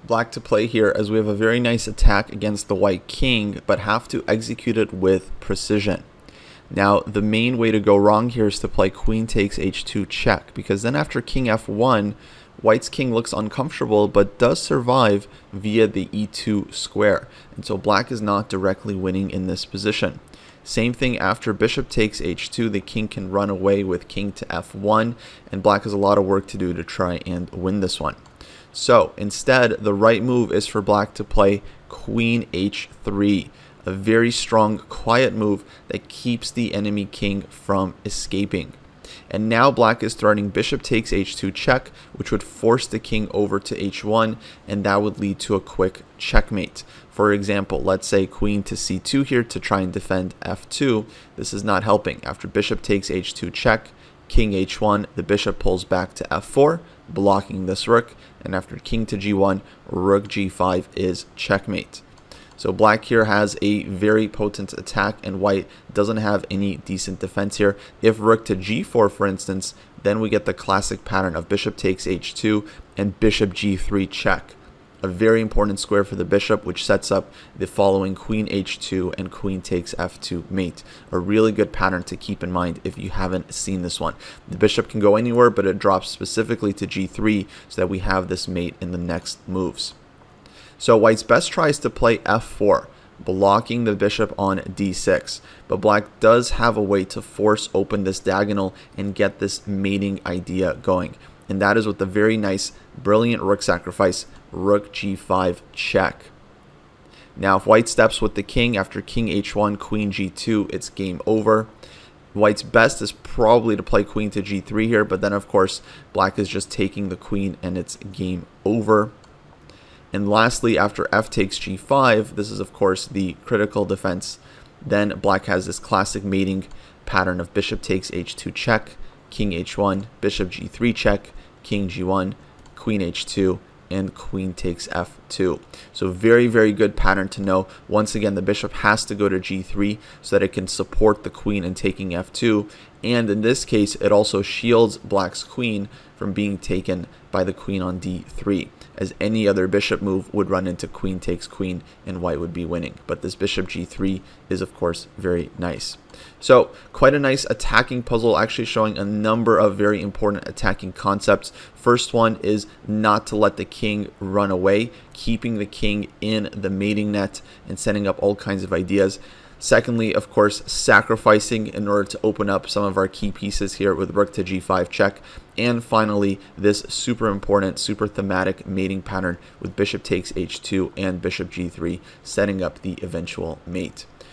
black to play here, as we have a very nice attack against the white king, but have to execute it with precision. Now, the main way to go wrong here is to play queen takes h2 check, because then after king f1, white's king looks uncomfortable, but does survive via the e2 square. And so black is not directly winning in this position. Same thing after bishop takes h2, the king can run away with king to f1, and black has a lot of work to do to try and win this one. So instead, the right move is for black to play queen h3. A very strong, quiet move that keeps the enemy king from escaping. And now black is threatening bishop takes h2 check, which would force the king over to h1, and that would lead to a quick checkmate. For example, let's say queen to c2 here to try and defend f2. This is not helping. After bishop takes h2 check, king h1, the bishop pulls back to f4, blocking this rook, and after king to g1, rook g5 is checkmate. So black here has a very potent attack, and white doesn't have any decent defense here. If rook to g4, for instance, then we get the classic pattern of bishop takes h2 and bishop g3 check. A very important square for the bishop, which sets up the following queen h2 and queen takes f2 mate. A really good pattern to keep in mind if you haven't seen this one. The bishop can go anywhere, but it drops specifically to g3 so that we have this mate in the next moves. So white's best try is to play f4, blocking the bishop on d6. But black does have a way to force open this diagonal and get this mating idea going. And that is with the very nice, brilliant rook sacrifice, rook g5 check. Now if white steps with the king after king h1, queen g2, it's game over. White's best is probably to play queen to g3 here, but then of course black is just taking the queen and it's game over. And lastly, after f takes g5, this is of course the critical defense. Then black has this classic mating pattern of bishop takes h2 check, king h1, bishop g3 check, king g1, queen h2, and queen takes f2. So very, very good pattern to know. Once again, the bishop has to go to g3 so that it can support the queen in taking f2. And in this case, it also shields black's queen from being taken by the queen on d3, as any other bishop move would run into queen takes queen and white would be winning. But this bishop g3 is of course very nice. So quite a nice attacking puzzle, actually showing a number of very important attacking concepts. First one is not to let the king run away, keeping the king in the mating net and setting up all kinds of ideas. Secondly, of course, sacrificing in order to open up some of our key pieces here with rook to g5 check. And finally, this super important, super thematic mating pattern with bishop takes h2 and bishop g3, setting up the eventual mate.